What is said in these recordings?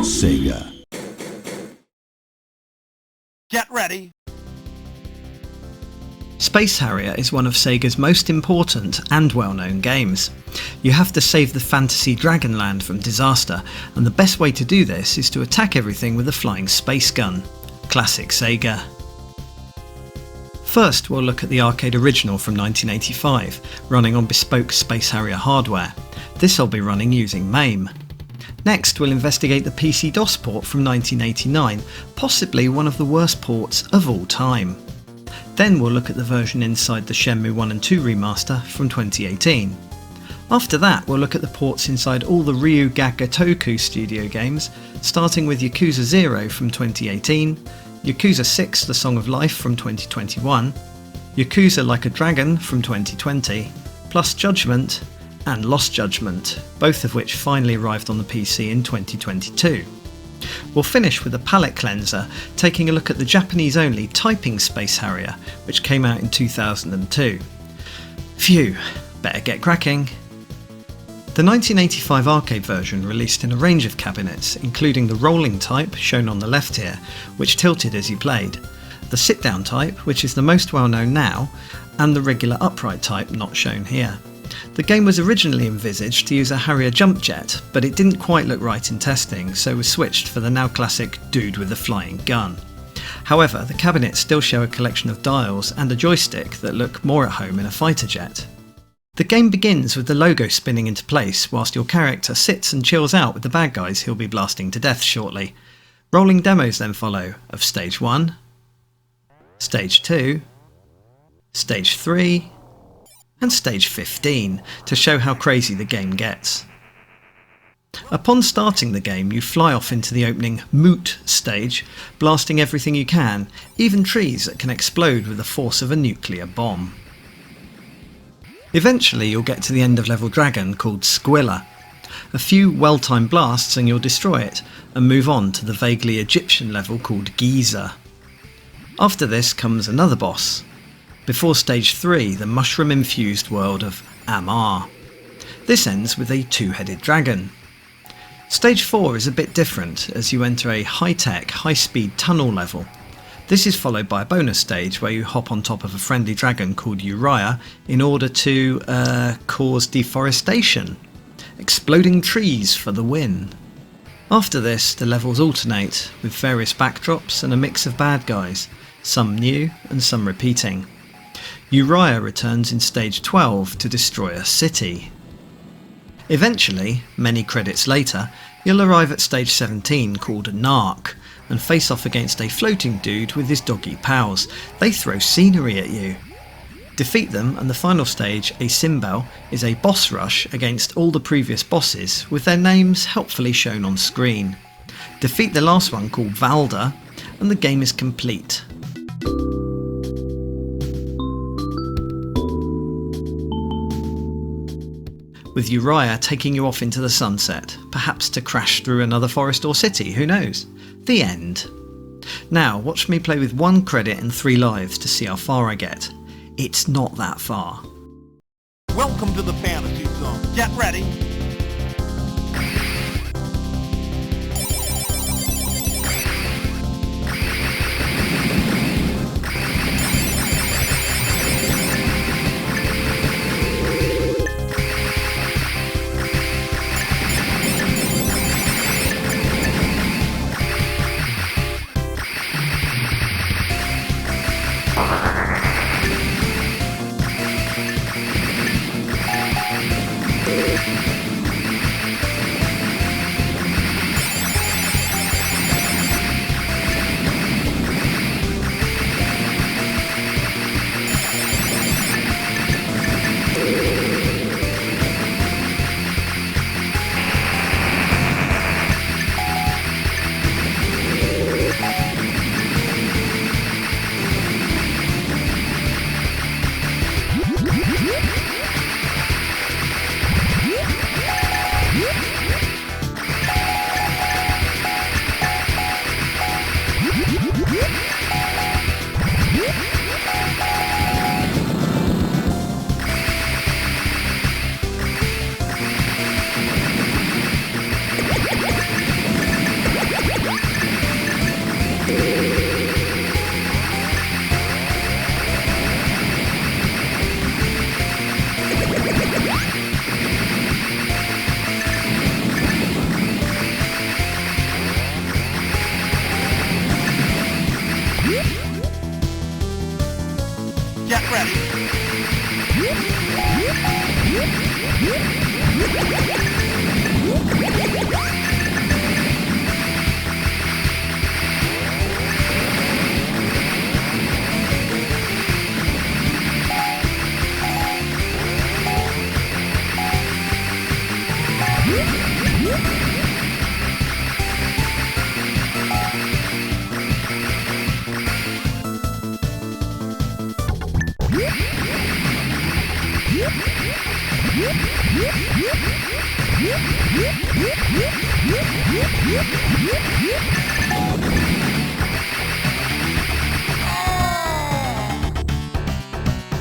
Sega. Get ready. Space Harrier is one of Sega's most important and well-known games. You have to save the fantasy Dragonland from disaster, and the best way to do this is to attack everything with a flying space gun. Classic Sega. First, we'll look at the arcade original from 1985, running on bespoke Space Harrier hardware. This I'll be running using MAME. Next, we'll investigate the PC-DOS port from 1989, possibly one of the worst ports of all time. Then we'll look at the version inside the Shenmue I II remaster from 2018. After that, we'll look at the ports inside all the Ryu ga Gotoku studio games, starting with Yakuza 0 from 2018, Yakuza 6 The Song of Life from 2021, Yakuza Like a Dragon from 2020, plus Judgment and Lost Judgment, both of which finally arrived on the PC in 2022. We'll finish with a palette cleanser, taking a look at the Japanese-only Typing Space Harrier, which came out in 2002. Phew, better get cracking. The 1985 arcade version released in a range of cabinets, including the rolling type, shown on the left here, which tilted as you played, the sit-down type, which is the most well-known now, and the regular upright type, not shown here. The game was originally envisaged to use a Harrier jump jet, but it didn't quite look right in testing, so was switched for the now classic dude with the flying gun. However, the cabinets still show a collection of dials and a joystick that look more at home in a fighter jet. The game begins with the logo spinning into place whilst your character sits and chills out with the bad guys he'll be blasting to death shortly. Rolling demos then follow of Stage 1, Stage 2, Stage 3, and Stage 15 to show how crazy the game gets. Upon starting the game, you fly off into the opening Moot stage, blasting everything you can, even trees that can explode with the force of a nuclear bomb. Eventually you'll get to the end of level dragon called Squilla. A few well-timed blasts and you'll destroy it, and move on to the vaguely Egyptian level called Giza. After this comes another boss, before Stage 3, the mushroom-infused world of Amar. This ends with a two-headed dragon. Stage 4 is a bit different as you enter a high-tech, high-speed tunnel level. This is followed by a bonus stage where you hop on top of a friendly dragon called Uriah in order to cause deforestation. Exploding trees for the win. After this, the levels alternate with various backdrops and a mix of bad guys, some new and some repeating. Uriah returns in Stage 12 to destroy a city. Eventually, many credits later, you'll arrive at Stage 17 called Narc and face off against a floating dude with his doggy pals. They throw scenery at you. Defeat them and the final stage, a Simbel, is a boss rush against all the previous bosses with their names helpfully shown on screen. Defeat the last one called Valda and the game is complete. With Uriah taking you off into the sunset, perhaps to crash through another forest or city, who knows? The end. Now, watch me play with 1 credit and 3 lives to see how far I get. It's not that far. Welcome to the fantasy zone. Get ready.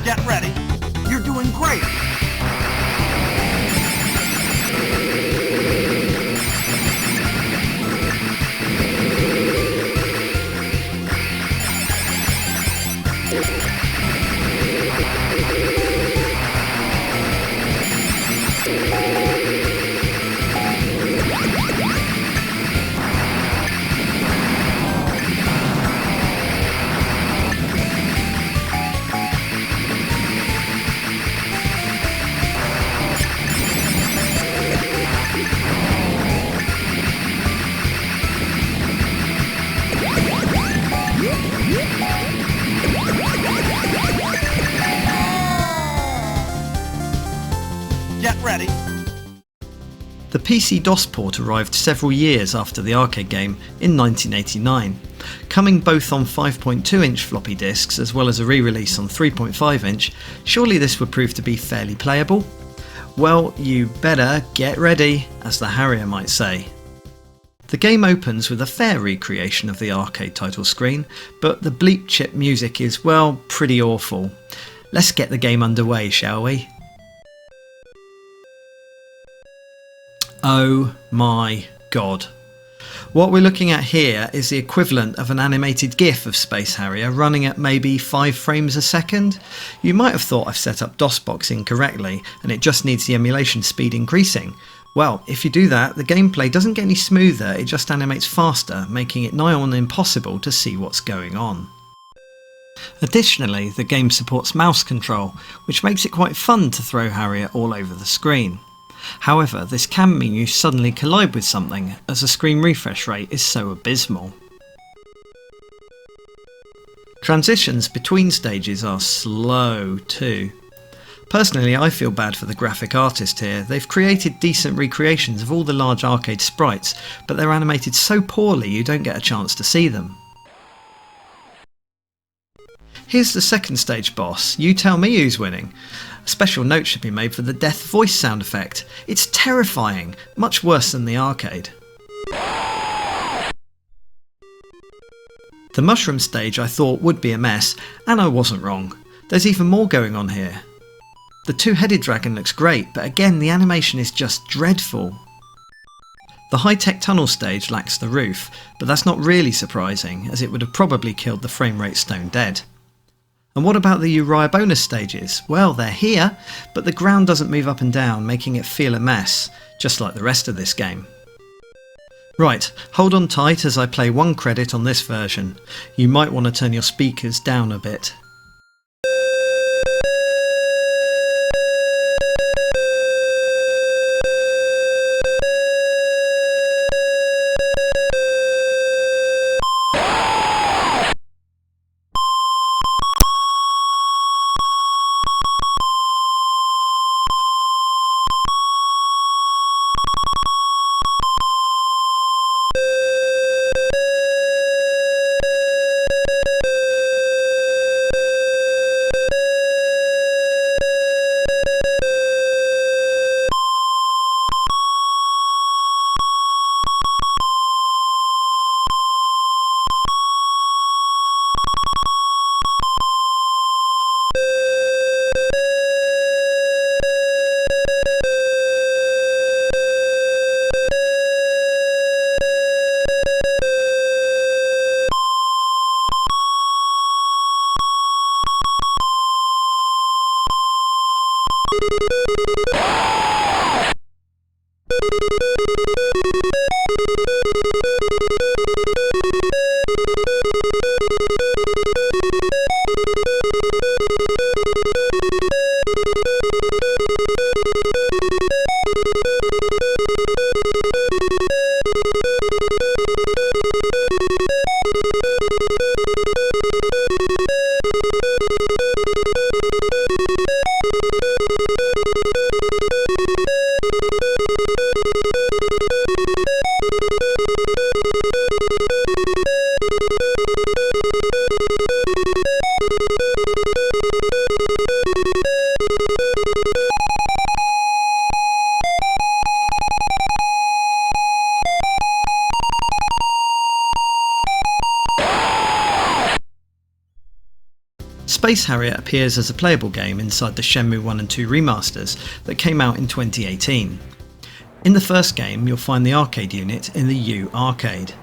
Get ready. You're doing great. Get ready. The PC DOS port arrived several years after the arcade game in 1989, coming both on 5.2-inch floppy disks as well as a re-release on 3.5-inch. Surely this would prove to be fairly playable? Well, you better get ready, as the Harrier might say. The game opens with a fair recreation of the arcade title screen, but the bleep chip music is, well, pretty awful. Let's get the game underway, shall we? Oh my god. What we're looking at here is the equivalent of an animated GIF of Space Harrier running at maybe 5 frames a second. You might have thought I've set up DOSBox incorrectly and it just needs the emulation speed increasing. Well, if you do that, the gameplay doesn't get any smoother, it just animates faster, making it nigh on impossible to see what's going on. Additionally, the game supports mouse control, which makes it quite fun to throw Harrier all over the screen. However, this can mean you suddenly collide with something, as the screen refresh rate is so abysmal. Transitions between stages are slow too. Personally, I feel bad for the graphic artist here. They've created decent recreations of all the large arcade sprites, but they're animated so poorly you don't get a chance to see them. Here's the second stage boss. You tell me who's winning. A special note should be made for the death voice sound effect. It's terrifying, much worse than the arcade. The mushroom stage I thought would be a mess, and I wasn't wrong. There's even more going on here. The two-headed dragon looks great, but again the animation is just dreadful. The high-tech tunnel stage lacks the roof, but that's not really surprising, as it would have probably killed the frame rate stone dead. And what about the Uriah bonus stages? Well, they're here, but the ground doesn't move up and down, making it feel a mess, just like the rest of this game. Right, hold on tight as I play 1 credit on this version. You might want to turn your speakers down a bit. Space Harrier appears as a playable game inside the Shenmue I and II remasters that came out in 2018. In the first game, you'll find the arcade unit in the U arcade.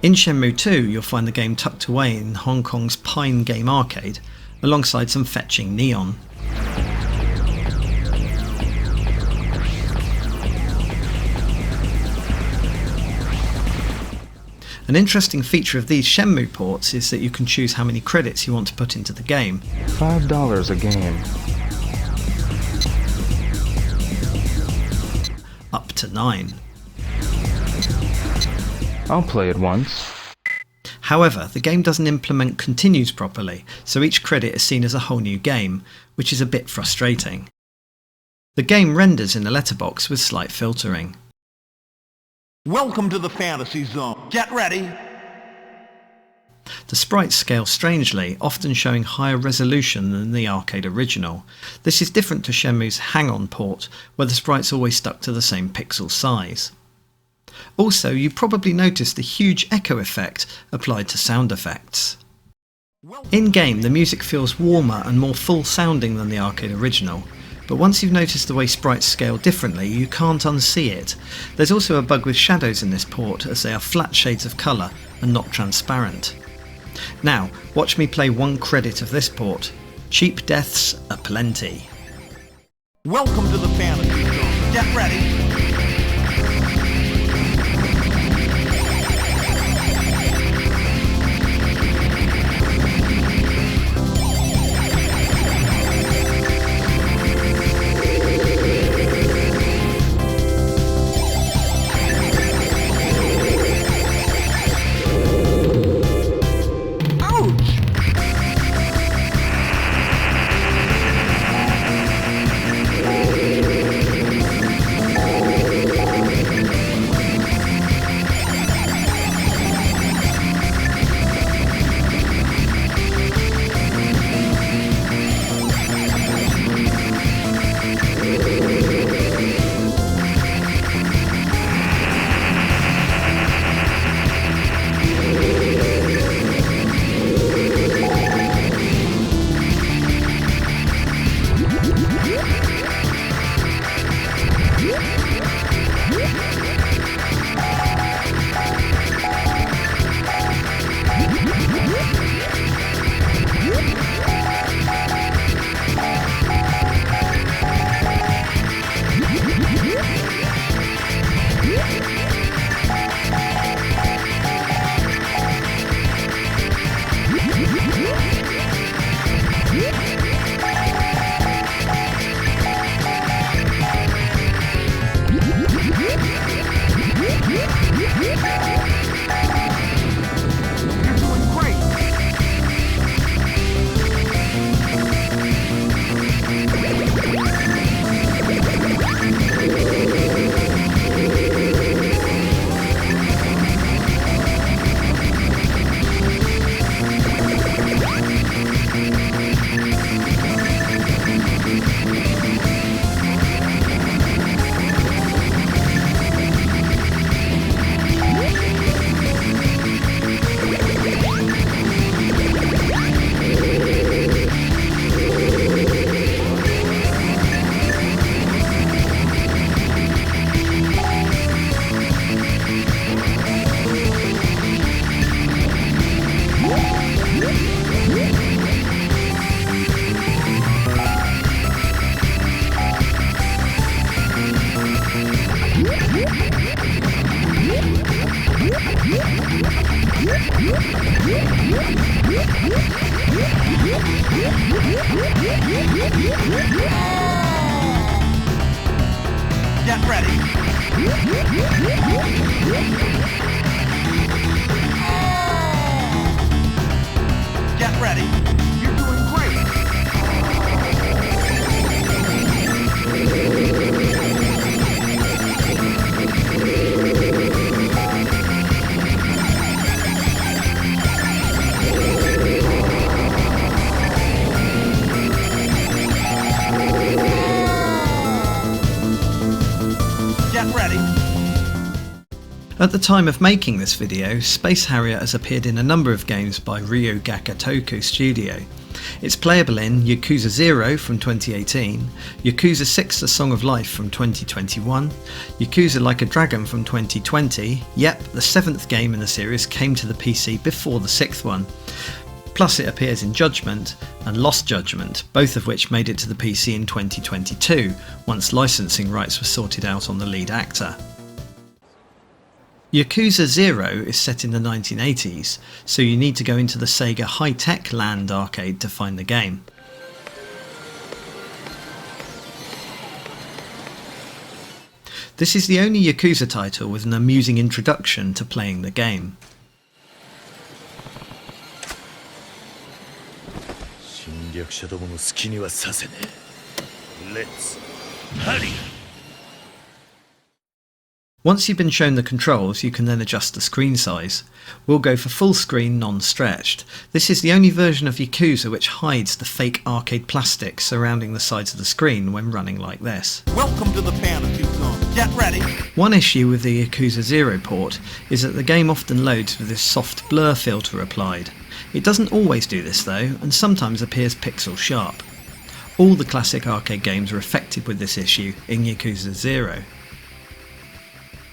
In Shenmue II, you'll find the game tucked away in Hong Kong's Pine Game Arcade, alongside some fetching neon. An interesting feature of these Shenmue ports is that you can choose how many credits you want to put into the game. $5 a game. Up to 9. I'll play it once. However, the game doesn't implement continues properly, so each credit is seen as a whole new game, which is a bit frustrating. The game renders in the letterbox with slight filtering. Welcome to the fantasy zone. Get ready. The sprites scale strangely, often showing higher resolution than the arcade original. This is different to Shenmue's Hang-On port, where the sprites always stuck to the same pixel size. Also, you probably noticed a huge echo effect applied to sound effects. In-game, the music feels warmer and more full-sounding than the arcade original, but once you've noticed the way sprites scale differently, you can't unsee it. There's also a bug with shadows in this port, as they are flat shades of colour and not transparent. Now, watch me play one credit of this port. Cheap deaths aplenty. Welcome to the fantasy zone. Get ready. Get ready. Get ready. You're doing great. At the time of making this video, Space Harrier has appeared in a number of games by Ryo Gakatoku Studio. It's playable in Yakuza 0 from 2018, Yakuza 6 The Song of Life from 2021, Yakuza Like a Dragon from 2020, yep, the 7th game in the series came to the PC before the 6th one. Plus it appears in Judgment and Lost Judgment, both of which made it to the PC in 2022, once licensing rights were sorted out on the lead actor. Yakuza 0 is set in the 1980s, so you need to go into the Sega High-Tech Land arcade to find the game. This is the only Yakuza title with an amusing introduction to playing the game. Once you've been shown the controls, you can then adjust the screen size. We'll go for full screen non-stretched. This is the only version of Yakuza which hides the fake arcade plastic surrounding the sides of the screen when running like this. Welcome to the fantasy zone. Get ready. One issue with the Yakuza 0 port is that the game often loads with this soft blur filter applied. It doesn't always do this though, and sometimes appears pixel sharp. All the classic arcade games are affected with this issue in Yakuza 0.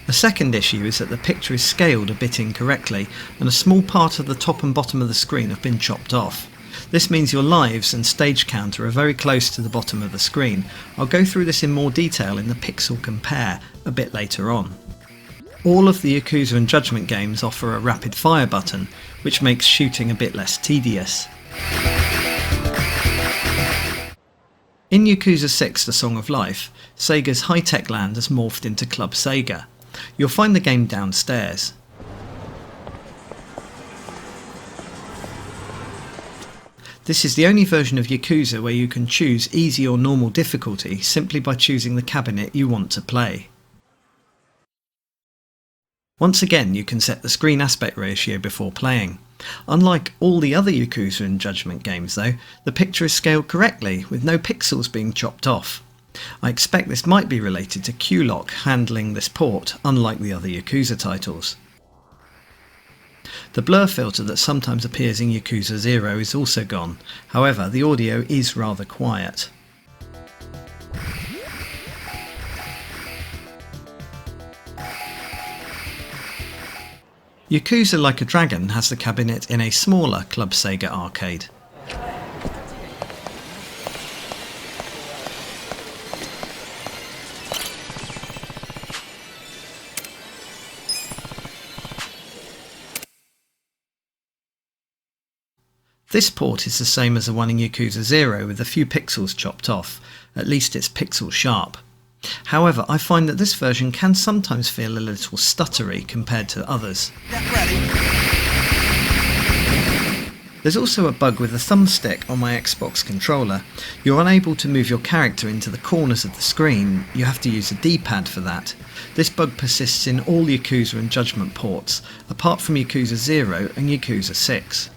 A second issue is that the picture is scaled a bit incorrectly and a small part of the top and bottom of the screen have been chopped off. This means your lives and stage counter are very close to the bottom of the screen. I'll go through this in more detail in the Pixel Compare a bit later on. All of the Yakuza and Judgment games offer a rapid fire button, which makes shooting a bit less tedious. In Yakuza 6 The Song of Life, Sega's high-tech land has morphed into Club Sega. You'll find the game downstairs. This is the only version of Yakuza where you can choose easy or normal difficulty simply by choosing the cabinet you want to play. Once again, you can set the screen aspect ratio before playing. Unlike all the other Yakuza and Judgment games though, the picture is scaled correctly with no pixels being chopped off. I expect this might be related to Q-Lock handling this port, unlike the other Yakuza titles. The blur filter that sometimes appears in Yakuza 0 is also gone, however the audio is rather quiet. Yakuza Like a Dragon has the cabinet in a smaller Club Sega arcade. This port is the same as the one in Yakuza 0 with a few pixels chopped off, at least it's pixel sharp. However, I find that this version can sometimes feel a little stuttery compared to others. Get ready. There's also a bug with the thumbstick on my Xbox controller. You're unable to move your character into the corners of the screen, you have to use a D-pad for that. This bug persists in all Yakuza and Judgment ports, apart from Yakuza 0 and Yakuza 6.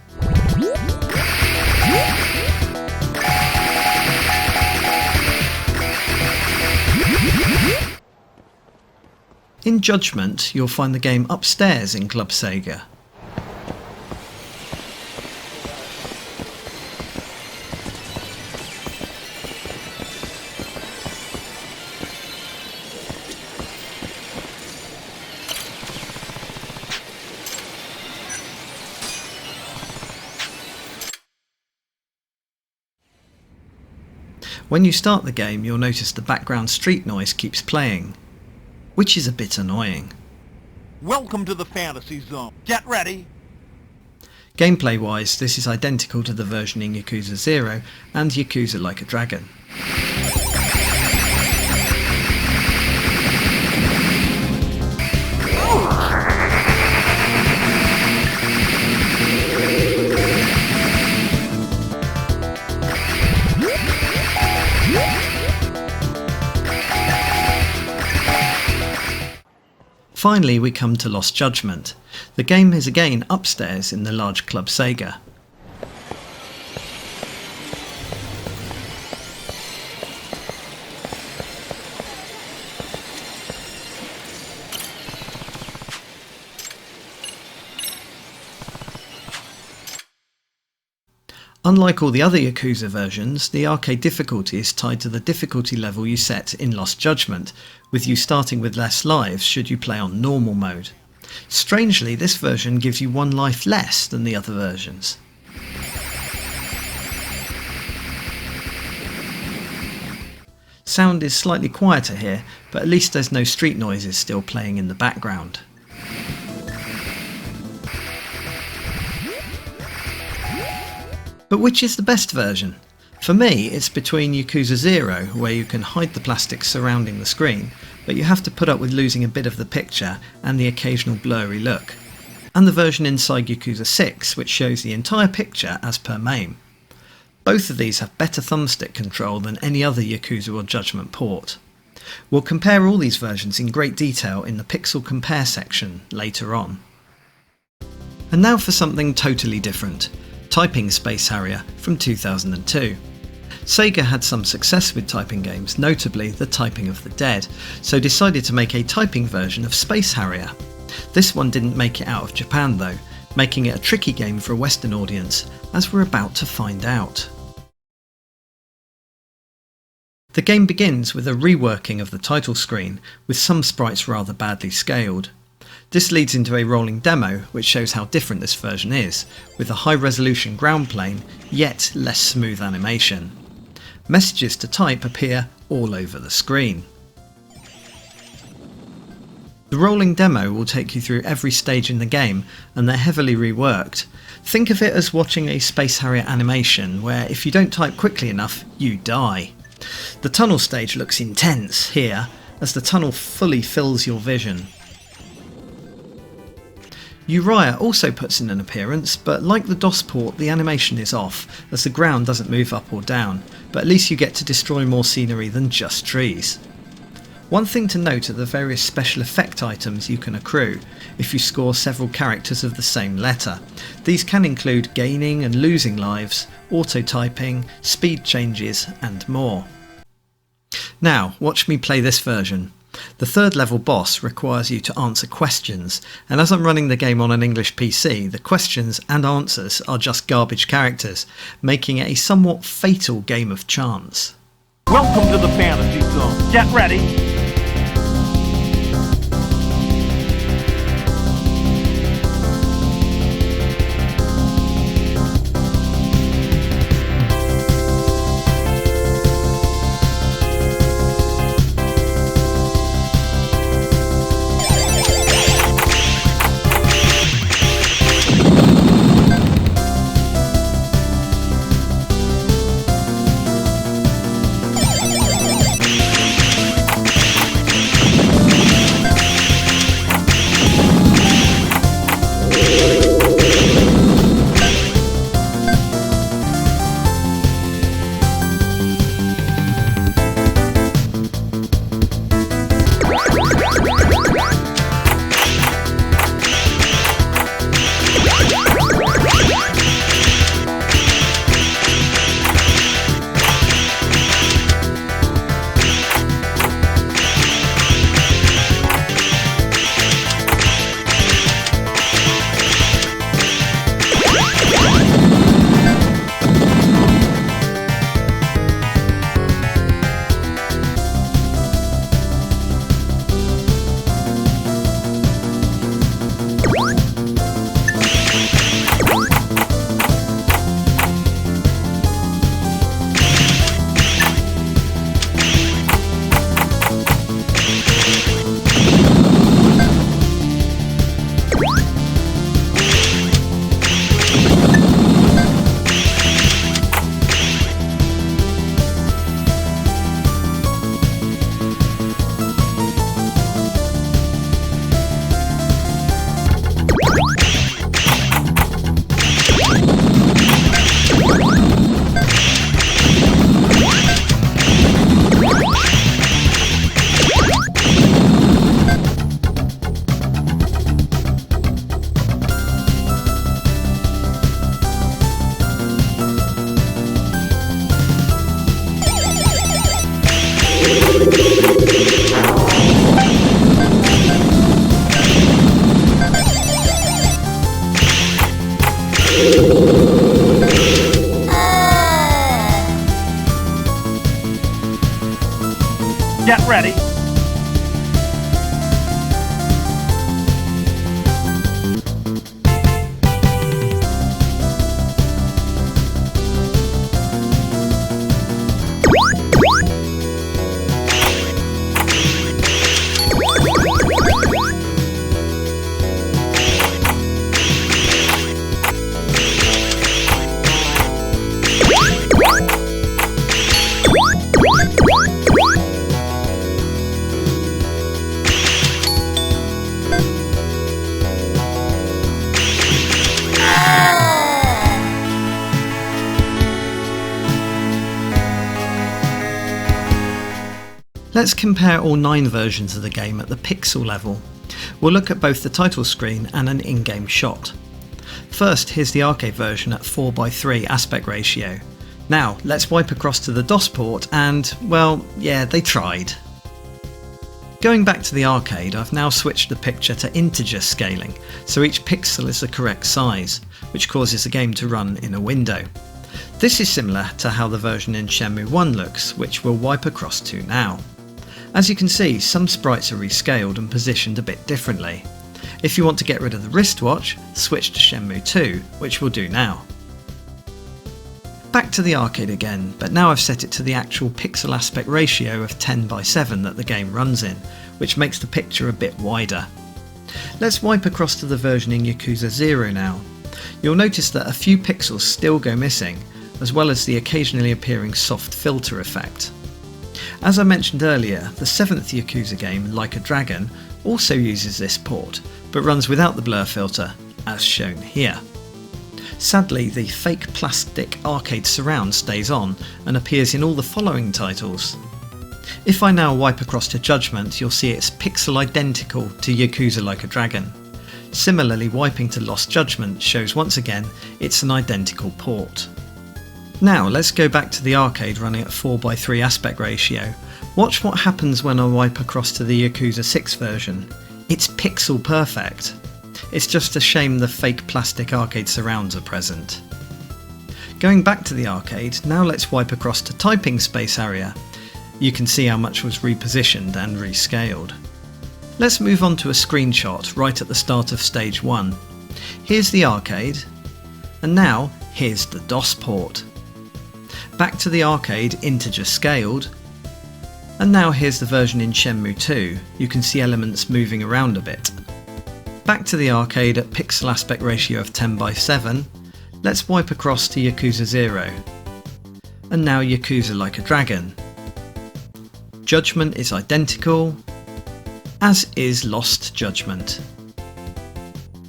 In Judgment, you'll find the game upstairs in Club Sega. When you start the game, you'll notice the background street noise keeps playing, which is a bit annoying. Welcome to the fantasy zone. Get ready. Gameplay wise, this is identical to the version in Yakuza 0 and Yakuza Like a Dragon. Finally, we come to Lost Judgment. The game is again upstairs in the large Club Sega. Unlike all the other Yakuza versions, the arcade difficulty is tied to the difficulty level you set in Lost Judgment, with you starting with less lives should you play on normal mode. Strangely, this version gives you 1 life less than the other versions. Sound is slightly quieter here, but at least there's no street noises still playing in the background. But which is the best version? For me, it's between Yakuza 0, where you can hide the plastic surrounding the screen, but you have to put up with losing a bit of the picture and the occasional blurry look, and the version inside Yakuza 6, which shows the entire picture as per MAME. Both of these have better thumbstick control than any other Yakuza or Judgment port. We'll compare all these versions in great detail in the Pixel Compare section later on. And now for something totally different. Typing Space Harrier from 2002. Sega had some success with typing games, notably the Typing of the Dead, so decided to make a typing version of Space Harrier. This one didn't make it out of Japan though, making it a tricky game for a Western audience, as we're about to find out. The game begins with a reworking of the title screen, with some sprites rather badly scaled. This leads into a rolling demo which shows how different this version is, with a high resolution ground plane, yet less smooth animation. Messages to type appear all over the screen. The rolling demo will take you through every stage in the game, and they're heavily reworked. Think of it as watching a Space Harrier animation, where if you don't type quickly enough, you die. The tunnel stage looks intense here, as the tunnel fully fills your vision. Uriah also puts in an appearance, but like the DOS port, the animation is off, as the ground doesn't move up or down, but at least you get to destroy more scenery than just trees. One thing to note are the various special effect items you can accrue if you score several characters of the same letter. These can include gaining and losing lives, auto-typing, speed changes and more. Now, watch me play this version. The third level boss requires you to answer questions, and as I'm running the game on an English PC, the questions and answers are just garbage characters, making it a somewhat fatal game of chance. Welcome to the fantasy zone. Get ready. Let's compare all 9 versions of the game at the pixel level. We'll look at both the title screen and an in-game shot. First, here's the arcade version at 4:3 aspect ratio. Now, let's wipe across to the DOS port and, well, yeah, they tried. Going back to the arcade, I've now switched the picture to integer scaling, so each pixel is the correct size, which causes the game to run in a window. This is similar to how the version in Shenmue I looks, which we'll wipe across to now. As you can see, some sprites are rescaled and positioned a bit differently. If you want to get rid of the wristwatch, switch to Shenmue II, which we'll do now. Back to the arcade again, but now I've set it to the actual pixel aspect ratio of 10:7 that the game runs in, which makes the picture a bit wider. Let's wipe across to the version in Yakuza 0 now. You'll notice that a few pixels still go missing, as well as the occasionally appearing soft filter effect. As I mentioned earlier, the 7th Yakuza game, Like a Dragon, also uses this port, but runs without the blur filter, as shown here. Sadly, the fake plastic arcade surround stays on and appears in all the following titles. If I now wipe across to Judgment, you'll see it's pixel identical to Yakuza Like a Dragon. Similarly, wiping to Lost Judgment shows once again it's an identical port. Now let's go back to the arcade running at 4:3 aspect ratio. Watch what happens when I wipe across to the Yakuza 6 version. It's pixel perfect. It's just a shame the fake plastic arcade surrounds are present. Going back to the arcade, now let's wipe across to Typing Space Harrier. You can see how much was repositioned and rescaled. Let's move on to a screenshot right at the start of stage 1. Here's the arcade, and now here's the DOS port. Back to the arcade, integer scaled, and now here's the version in Shenmue II. You can see elements moving around a bit. Back to the arcade at pixel aspect ratio of 10:7, let's wipe across to Yakuza 0. And now Yakuza Like a Dragon. Judgment is identical, as is Lost Judgment.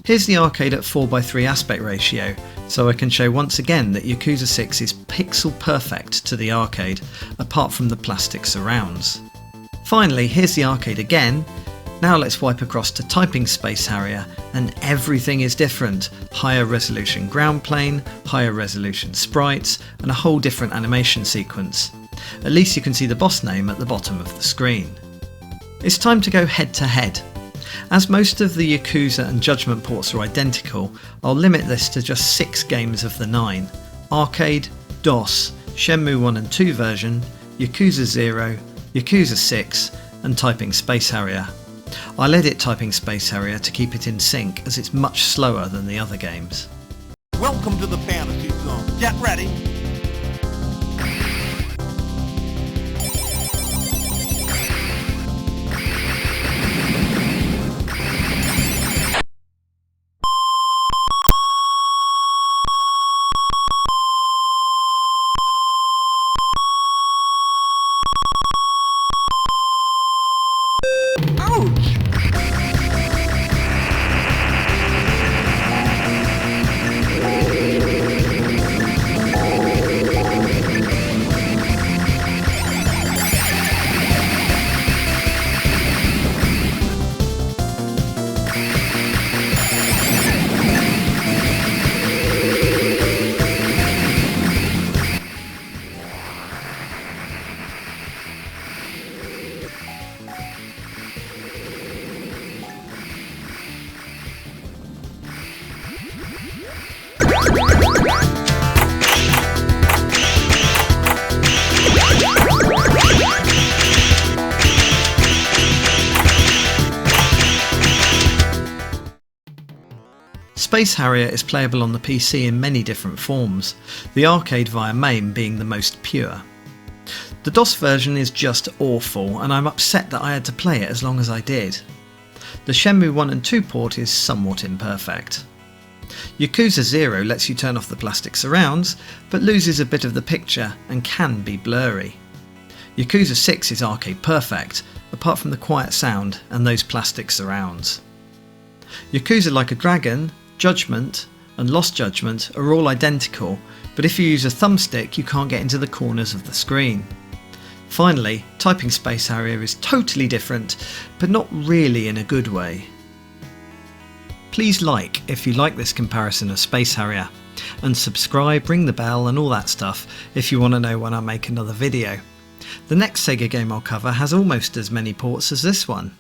Here's the arcade at 4:3 aspect ratio, so I can show once again that Yakuza 6 is pixel perfect to the arcade, apart from the plastic surrounds. Finally, here's the arcade again. Now let's wipe across to Typing Space Harrier, and everything is different. Higher resolution ground plane, higher resolution sprites, and a whole different animation sequence. At least you can see the boss name at the bottom of the screen. It's time to go head to head. As most of the Yakuza and Judgment ports are identical, I'll limit this to just 6 games of the 9. Arcade, DOS, Shenmue I and II version, Yakuza 0, Yakuza 6, and Typing Space Harrier. I'll edit Typing Space Harrier to keep it in sync, as it's much slower than the other games. Welcome to the Fantasy Zone. Get ready. Space Harrier is playable on the PC in many different forms, the arcade via MAME being the most pure. The DOS version is just awful, and I'm upset that I had to play it as long as I did. The Shenmue I and II port is somewhat imperfect. Yakuza 0 lets you turn off the plastic surrounds, but loses a bit of the picture and can be blurry. Yakuza 6 is arcade perfect, apart from the quiet sound and those plastic surrounds. Yakuza Like a Dragon, Judgment, and Lost Judgment are all identical, but if you use a thumbstick you can't get into the corners of the screen. Finally, typing Space Harrier is totally different, but not really in a good way. Please like if you like this comparison of Space Harrier, and subscribe, ring the bell and all that stuff if you want to know when I make another video. The next Sega game I'll cover has almost as many ports as this one.